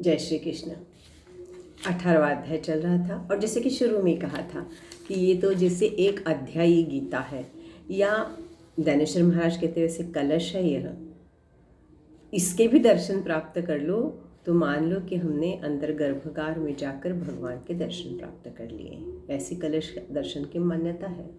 जय श्री कृष्ण। 18वां अध्याय चल रहा था और जैसे कि शुरू में कहा था कि ये तो जैसे एक अध्यायी गीता है या ज्ञानेश्वर महाराज कहते हैं वैसे कलश है। यह इसके भी दर्शन प्राप्त कर लो तो मान लो कि हमने अंदर गर्भगार में जाकर भगवान के दर्शन प्राप्त कर लिए। ऐसी कलश दर्शन की मान्यता है।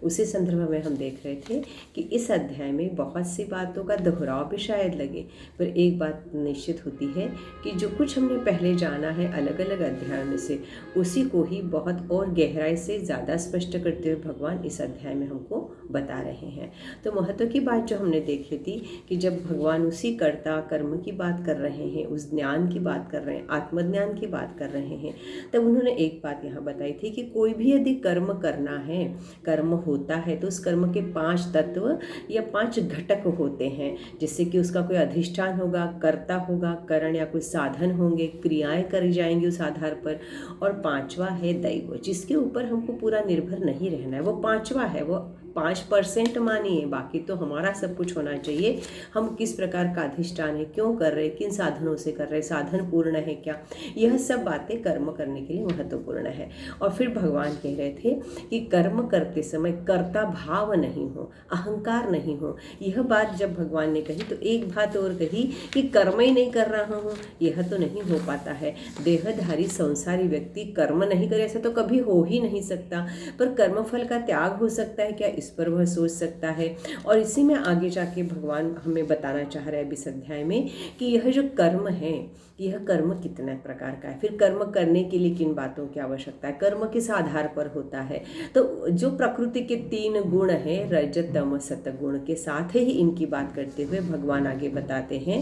उसी संदर्भ में हम देख रहे थे कि इस अध्याय में बहुत सी बातों का दोहराव भी शायद लगे, पर एक बात निश्चित होती है कि जो कुछ हमने पहले जाना है अलग अलग अध्यायों में से, उसी को ही बहुत और गहराई से ज़्यादा स्पष्ट करते हुए भगवान इस अध्याय में हमको बता रहे हैं। तो महत्व की बात जो हमने देखी थी कि जब भगवान उसी कर्ता कर्म की बात कर रहे हैं, उस ज्ञान की बात कर रहे हैं, आत्मज्ञान की बात कर रहे हैं, तब उन्होंने एक बात यहाँ बताई थी कि कोई भी यदि कर्म करना है, कर्म होता है तो उस कर्म के 5 तत्व या 5 घटक होते हैं, जिससे कि उसका कोई अधिष्ठान होगा, कर्ता होगा, करण या कोई साधन होंगे, क्रियाएं करी जाएंगी उस आधार पर, और 5वां है दैव, जिसके ऊपर हमको पूरा निर्भर नहीं रहना है। वो 5वां है, वो 5% मानिए, बाकी तो हमारा सब कुछ होना चाहिए। हम किस प्रकार का अधिष्ठान है, क्यों कर रहे, किन साधनों से कर रहे, साधन पूर्ण है क्या, यह सब बातें कर्म करने के लिए महत्वपूर्ण है। और फिर भगवान कह रहे थे कि कर्म करते समय कर्ता भाव नहीं हो, अहंकार नहीं हो। यह बात जब भगवान ने कही तो एक बात और कही कि कर्म ही नहीं कर रहा हूँ, यह तो नहीं हो पाता है। देहधारी संसारी व्यक्ति कर्म नहीं करे ऐसा तो कभी हो ही नहीं सकता, पर कर्मफल का त्याग हो सकता है क्या, इस पर वह सोच सकता है। और इसी में आगे जाके भगवान हमें बताना चाह रहे हैं इस अध्याय में कि यह जो कर्म है, यह कर्म कितने प्रकार का है, फिर कर्म करने के लिए किन बातों की आवश्यकता है, कर्म किस आधार पर होता है। तो जो प्रकृति के 3 गुण हैं, रज तम सत गुण, के साथ ही इनकी बात करते हुए भगवान आगे बताते हैं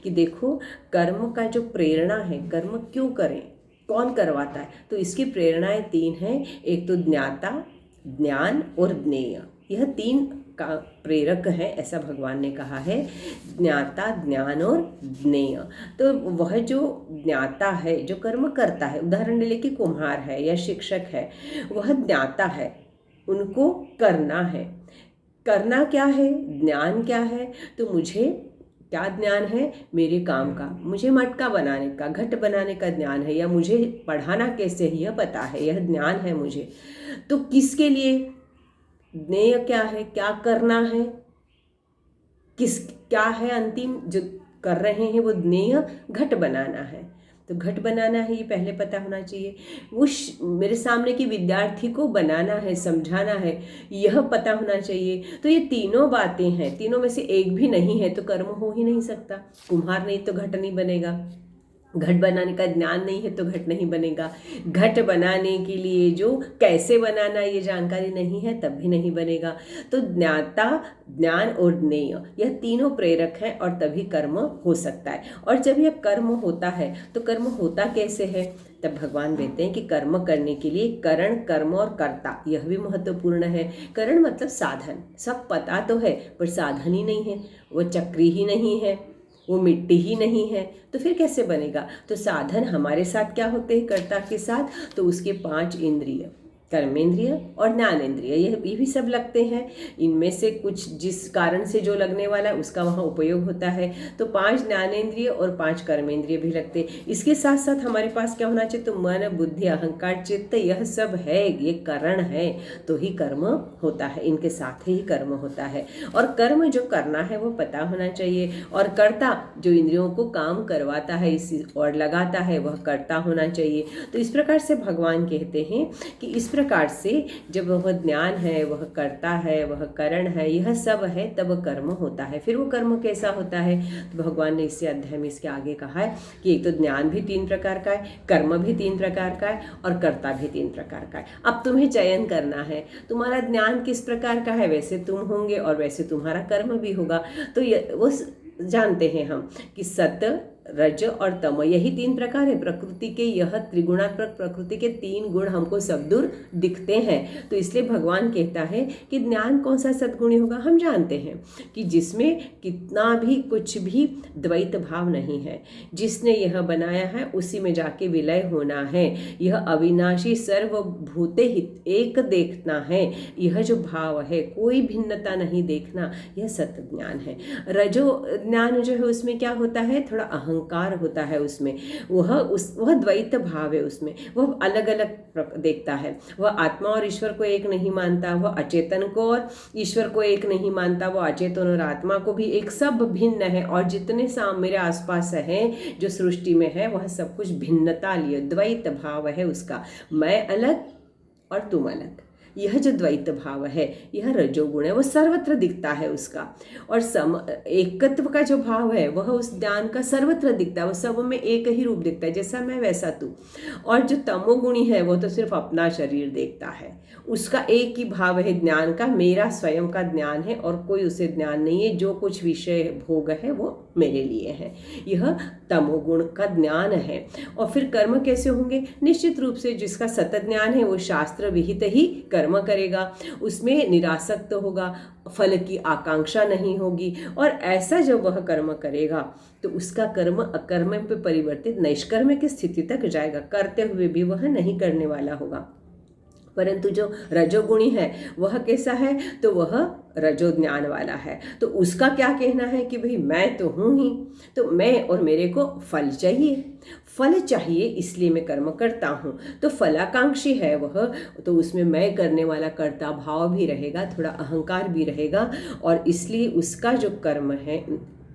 कि देखो कर्म का जो प्रेरणा है, कर्म क्यों करें, कौन करवाता है, तो इसकी प्रेरणाएं 3 हैं। एक तो ज्ञाता, ज्ञान और ज्ञेय, यह 3 का प्रेरक है, ऐसा भगवान ने कहा है। ज्ञाता, ज्ञान और ज्ञेय। तो वह जो ज्ञाता है, जो कर्म करता है, उदाहरण ले कि कुम्हार है या शिक्षक है, वह ज्ञाता है, उनको करना है। करना क्या है, ज्ञान क्या है, तो मुझे क्या ज्ञान है, मेरे काम का, मुझे मटका बनाने का, घट बनाने का ज्ञान है, या मुझे पढ़ाना कैसे है यह पता है, यह ज्ञान है मुझे। तो किसके लिए ज्ञेय क्या है, क्या करना है, क्या है अंतिम जो कर रहे हैं, वो ज्ञेय घट बनाना है। तो घट बनाना है ये पहले पता होना चाहिए। उस मेरे सामने की विद्यार्थी को बनाना है, समझाना है, यह पता होना चाहिए। तो ये तीनों बातें हैं, तीनों में से एक भी नहीं है तो कर्म हो ही नहीं सकता। कुम्हार नहीं तो घट नहीं बनेगा, घट बनाने का ज्ञान नहीं है तो घट नहीं बनेगा, घट बनाने के लिए जो कैसे बनाना ये जानकारी नहीं है तब भी नहीं बनेगा। तो ज्ञाता, ज्ञान और ज्ञेय, यह तीनों प्रेरक हैं और तभी कर्म हो सकता है। और जब यह कर्म होता है तो कर्म होता कैसे है, तब भगवान कहते हैं कि कर्म करने के लिए करण, कर्म और कर्ता, यह भी महत्वपूर्ण है। करण मतलब साधन, सब पता तो है पर साधन ही नहीं है, वो चक्री ही नहीं है, वो मिट्टी ही नहीं है, तो फिर कैसे बनेगा। तो साधन हमारे साथ क्या होते हैं, कर्ता के साथ, तो उसके 5 इंद्रिय, कर्मेंद्रिय और ज्ञानेंद्रिय, ये भी सब लगते हैं। इनमें से कुछ जिस कारण से जो लगने वाला है उसका वहाँ उपयोग होता है। तो 5 ज्ञानेंद्रिय और 5 कर्मेंद्रिय भी लगते हैं। इसके साथ साथ हमारे पास क्या होना चाहिए, तो मन, बुद्धि, अहंकार, चित्त, यह सब है, ये करण है, तो ही कर्म होता है, इनके साथ ही कर्म होता है। और कर्म जो करना है वो पता होना चाहिए, और कर्ता जो इंद्रियों को काम करवाता है इस और लगाता है, वह कर्ता होना चाहिए। तो इस प्रकार से भगवान कहते हैं कि इस प्रकार से जब वह ज्ञान है, वह कर्ता है, वह करण है, यह सब है, तब कर्म होता है। फिर वो कर्म कैसा होता है, तो भगवान ने इसी अध्याय में इसके आगे कहा है कि एक तो ज्ञान भी 3 प्रकार का है, कर्म भी 3 प्रकार का है और कर्ता भी 3 प्रकार का है। अब तुम्हें चयन करना है, तुम्हारा ज्ञान किस प्रकार का है वैसे तुम होंगे और वैसे तुम्हारा कर्म भी होगा। तो वो जानते हैं हम कि सत, रज और तम, यही 3 प्रकार है प्रकृति के। यह त्रिगुणात्मक प्रकृति के 3 गुण हमको सब दूर दिखते हैं। तो इसलिए भगवान कहता है कि ज्ञान कौन सा सद्गुणी होगा, हम जानते हैं कि जिसमें कितना भी कुछ भी द्वैत भाव नहीं है, जिसने यह बनाया है उसी में जाके विलय होना है। यह अविनाशी सर्वभूते हित एक देखना है, यह जो भाव है, कोई भिन्नता नहीं देखना, यह सत्य ज्ञान है। रजो ज्ञान जो है उसमें क्या होता है, थोड़ा अहंकार अहंकार होता है उसमें, वह द्वैत भाव है उसमें, वह अलग अलग देखता है। वह आत्मा और ईश्वर को एक नहीं मानता, वह अचेतन को और ईश्वर को एक नहीं मानता, वह अचेतन और आत्मा को भी एक, सब भिन्न है। और जितने मेरे आसपास हैं जो सृष्टि में है वह सब कुछ भिन्नता लिए द्वैत भाव है उसका, मैं अलग और तुम अलग। यह जो द्वैत भाव है यह रजोगुण है, वो सर्वत्र दिखता है उसका। और एकत्व का जो भाव है वह उस ज्ञान का सर्वत्र दिखता है, वो सब में एक ही रूप दिखता है, जैसा मैं वैसा तू। और जो तमोगुणी है वो तो सिर्फ अपना शरीर देखता है, उसका एक ही भाव है ज्ञान का, मेरा स्वयं का ज्ञान है और कोई उसे ज्ञान नहीं है, जो कुछ विषय भोग है वो मेरे लिए है। यह तमोगुण का ज्ञान है। और फिर कर्म कैसे होंगे? निश्चित रूप से जिसका सतत ज्ञान है वो शास्त्र विहित ही कर्म करेगा, उसमें निरासक्त होगा, फल की आकांक्षा नहीं होगी। और ऐसा जब वह कर्म करेगा तो उसका कर्म अकर्म पे परिवर्तित नैष्कर्म की स्थिति तक जाएगा, करते हुए भी वह नहीं करने वाला होगा। परंतु जो रजोगुणी है वह कैसा है? तो वह रजो ज्ञान वाला है। तो उसका क्या कहना है कि भाई मैं तो हूँ ही, तो मैं और मेरे को फल चाहिए, फल चाहिए इसलिए मैं कर्म करता हूँ। तो फलाकांक्षी है वह, तो उसमें मैं करने वाला कर्ता भाव भी रहेगा, थोड़ा अहंकार भी रहेगा, और इसलिए उसका जो कर्म है,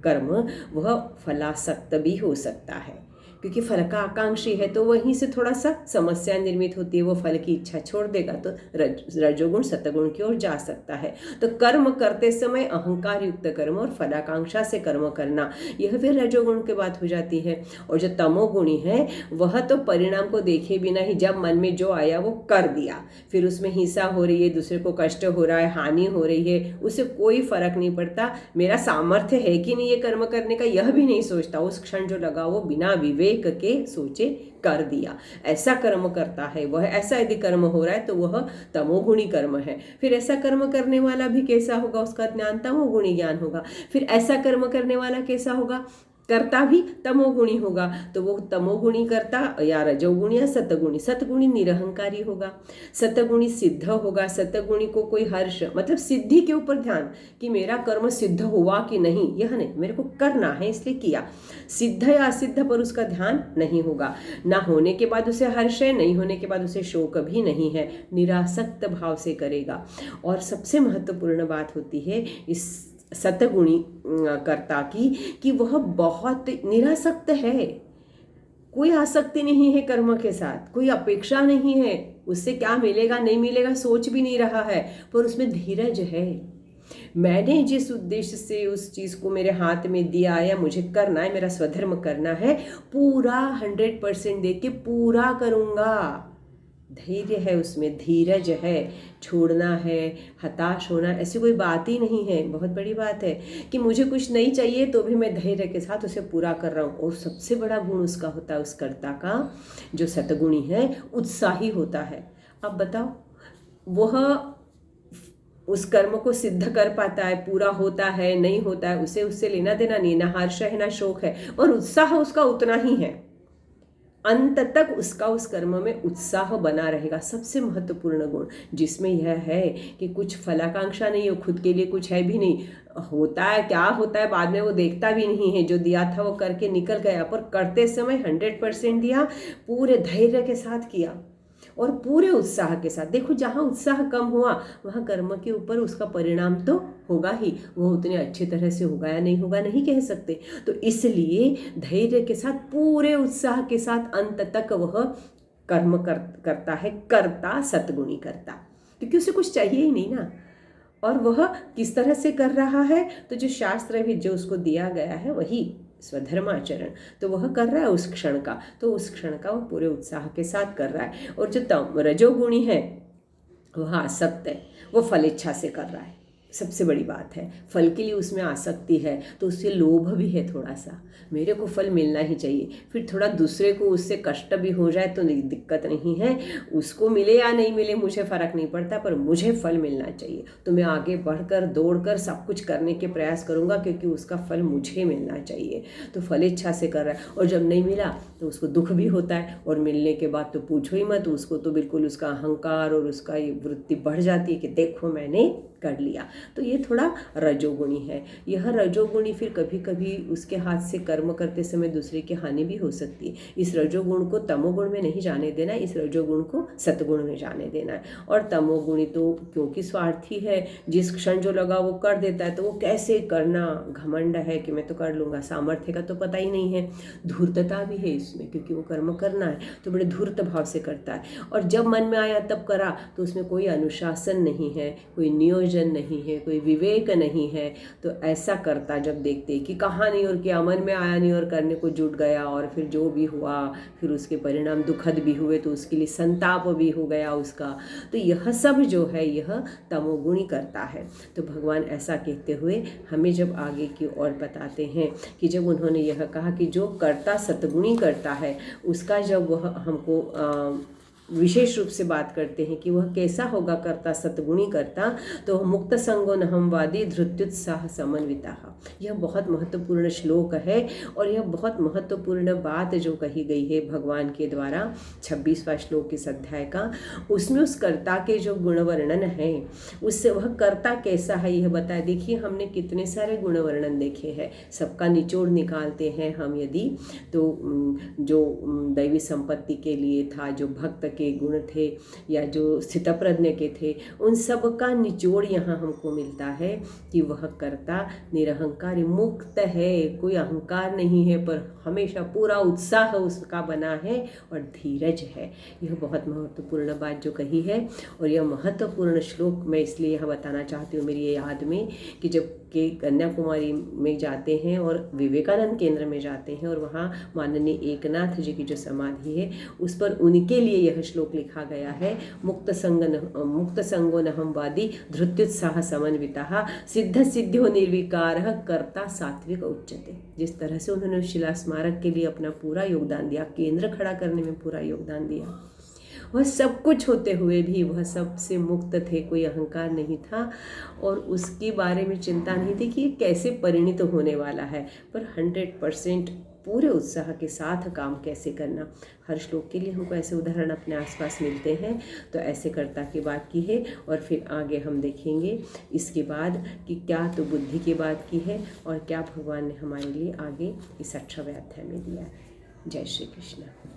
कर्म वह फलासक्त भी हो सकता है, क्योंकि फल का आकांक्षी है। तो वहीं से थोड़ा सा समस्या निर्मित होती है, वो फल की इच्छा छोड़ देगा तो रजोगुण सतगुण की ओर जा सकता है। तो कर्म करते समय अहंकार युक्त कर्म और फलाकांक्षा से कर्म करना, यह फिर रजोगुण की बात हो जाती है। और जो तमोगुणी है वह तो परिणाम को देखे बिना ही जब मन में जो आया वो कर दिया, फिर उसमें हिंसा हो रही है, दूसरे को कष्ट हो रहा है, हानि हो रही है, उसे कोई फर्क नहीं पड़ता, मेरा सामर्थ्य है कि नहीं ये कर्म करने का यह भी नहीं सोचता, उस क्षण जो लगा वो बिना विवेक के सोचे कर दिया, ऐसा कर्म करता है वह। ऐसा यदि कर्म हो रहा है तो वह तमोगुणी कर्म है। फिर ऐसा कर्म करने वाला भी कैसा होगा? उसका ज्ञान तमोगुणी ज्ञान होगा। फिर ऐसा कर्म करने वाला कैसा होगा? कर्ता भी तमोगुणी होगा। तो वो तमोगुणी कर्ता या रजोगुणी या सतगुणी, सतगुणी निरहंकारी होगा, सतगुणी सिद्ध होगा। सतगुणी को कोई हर्ष, मतलब सिद्धि के ऊपर ध्यान कि मेरा कर्म सिद्ध हुआ कि नहीं, यह नहीं, मेरे को करना है इसलिए किया। सिद्ध या असिद्ध पर उसका ध्यान नहीं होगा, ना होने के बाद उसे हर्ष है, नहीं होने के बाद उसे शोक भी नहीं है, निरासक्त भाव से करेगा। और सबसे महत्वपूर्ण बात होती है इस सतगुणी कर्ता की कि वह बहुत निरासक्त है, कोई आसक्ति नहीं है कर्म के साथ, कोई अपेक्षा नहीं है, उससे क्या मिलेगा नहीं मिलेगा सोच भी नहीं रहा है, पर उसमें धीरज है। मैंने जिस उद्देश्य से उस चीज़ को मेरे हाथ में दिया या मुझे करना है, मेरा स्वधर्म करना है, पूरा 100% दे के पूरा करूँगा। धैर्य है उसमें, धीरज है, छोड़ना है, हताश होना ऐसी कोई बात ही नहीं है। बहुत बड़ी बात है कि मुझे कुछ नहीं चाहिए तो भी मैं धैर्य के साथ उसे पूरा कर रहा हूँ। और सबसे बड़ा गुण उसका होता है, उस कर्ता का जो सतगुणी है, उत्साही होता है। अब बताओ, वह उस कर्म को सिद्ध कर पाता है, पूरा होता है नहीं होता है, उसे उससे लेना देना नहीं, ना हर्ष है ना शोक है, और उत्साह उसका उतना ही है, अंत तक उसका उस कर्म में उत्साह बना रहेगा। सबसे महत्वपूर्ण गुण जिसमें यह है कि कुछ फलाकांक्षा नहीं हो, खुद के लिए कुछ है भी नहीं, होता है क्या होता है बाद में वो देखता भी नहीं है, जो दिया था वो करके निकल गया, पर करते समय 100% दिया, पूरे धैर्य के साथ किया और पूरे उत्साह के साथ। देखो, जहाँ उत्साह कम हुआ वहाँ कर्म के ऊपर उसका परिणाम तो होगा ही, वो उतने अच्छी तरह से होगा या नहीं होगा नहीं कह सकते। तो इसलिए धैर्य के साथ, पूरे उत्साह के साथ अंत तक वह कर्म करता है, कर्ता सतगुणी करता, क्योंकि उसे कुछ चाहिए ही नहीं ना। और वह किस तरह से कर रहा है? तो जो शास्त्र भी जो उसको दिया गया है वही स्वधर्माचरण, तो वह कर रहा है उस क्षण का, तो उस क्षण का वो पूरे उत्साह के साथ कर रहा है। और जो रजोगुणी है वह आसक्त है, वो फल इच्छा से कर रहा है। सबसे बड़ी बात है, फल के लिए उसमें आसक्ति है, तो उससे लोभ भी है थोड़ा सा, मेरे को फल मिलना ही चाहिए। फिर थोड़ा दूसरे को उससे कष्ट भी हो जाए तो दिक्कत नहीं है, उसको मिले या नहीं मिले मुझे फ़र्क नहीं पड़ता, पर मुझे फल मिलना चाहिए, तो मैं आगे बढ़कर दौड़कर सब कुछ करने के प्रयास करूँगा, क्योंकि उसका फल मुझे मिलना चाहिए। तो फल इच्छा से कर रहा है, और जब नहीं मिला तो उसको दुख भी होता है, और मिलने के बाद तो पूछो ही मत, उसको तो बिल्कुल उसका अहंकार और उसका ये वृत्ति बढ़ जाती है कि देखो मैंने कर लिया, तो ये थोड़ा रजोगुणी है। यह रजोगुणी फिर कभी कभी उसके हाथ से कर्म करते समय दूसरे की हानि भी हो सकती है। इस रजोगुण को तमोगुण में नहीं जाने देना, इस रजोगुण को सतगुण में जाने देना है। और तमोगुणी तो क्योंकि स्वार्थी है, जिस क्षण जो लगा वो कर देता है, तो वो कैसे करना, घमंड है कि मैं तो कर लूँगा, सामर्थ्य का तो पता ही नहीं है, धूर्तता भी है इसमें, क्योंकि वो कर्म करना है तो बड़े धूर्त भाव से करता है। और जब मन में आया तब करा, तो उसमें कोई अनुशासन नहीं है, कोई नियोजन नहीं है, कोई विवेक नहीं है। तो ऐसा करता जब देखते कि कहाँ नहीं और क्या, मन में आया नहीं और करने को जुट गया, और फिर जो भी हुआ फिर उसके परिणाम दुखद भी हुए, तो उसके लिए संताप भी हो गया उसका, तो यह सब जो है यह तमोगुणी करता है। तो भगवान ऐसा कहते हुए हमें जब आगे की ओर बताते हैं कि जब उन्होंने यह कहा कि जो कर्ता सतगुणी करता है, उसका जब वह हमको विशेष रूप से बात करते हैं कि वह कैसा होगा कर्ता सतगुणी करता, तो मुक्त संगो नहमवादी धृत्युत्साह समन्विता। यह बहुत महत्वपूर्ण श्लोक है और यह बहुत महत्वपूर्ण बात जो कही गई है भगवान के द्वारा 26वां श्लोक इस अध्याय का, उसमें उस कर्ता के जो गुण वर्णन है, उससे वह कर्ता कैसा है यह बताया। देखिए हमने कितने सारे गुण वर्णन देखे हैं, सबका निचोड़ निकालते हैं हम यदि, तो जो दैवी संपत्ति के लिए था, जो भक्त के गुण थे, या जो स्थितप्रज्ञ के थे, उन सब का निचोड़ यहाँ हमको मिलता है कि वह कर्ता निरहंकार मुक्त है, कोई अहंकार नहीं है, पर हमेशा पूरा उत्साह उसका बना है और धीरज है। यह बहुत महत्वपूर्ण बात जो कही है। और यह महत्वपूर्ण श्लोक मैं इसलिए यहाँ बताना चाहती हूँ मेरी ये याद में, कि जब के कन्याकुमारी में जाते हैं और विवेकानंद केंद्र में जाते हैं, और वहाँ माननीय एकनाथ जी की जो समाधि है उस पर उनके लिए यह श्लोक लिखा गया है, मुक्त संगो नहमवादी धृत्युत्साह समन्विता सिद्ध सिद्ध्यो निर्विकारः कर्ता सात्विक उच्यते। जिस तरह से उन्होंने शिला स्मारक के लिए अपना पूरा योगदान दिया, केंद्र खड़ा करने में पूरा योगदान दिया, वह सब कुछ होते हुए भी वह सबसे मुक्त थे, कोई अहंकार नहीं था और उसके बारे में चिंता नहीं थी कि ये कैसे परिणित होने वाला है, पर 100% पूरे उत्साह के साथ काम कैसे करना। हर श्लोक के लिए हमको ऐसे उदाहरण अपने आसपास मिलते हैं। तो ऐसे कर्ता की बात की है, और फिर आगे हम देखेंगे इसके बाद कि क्या तो बुद्धि की बात की है और क्या भगवान ने हमारे लिए आगे इस 18वें अध्याय में दिया है। जय श्री कृष्ण।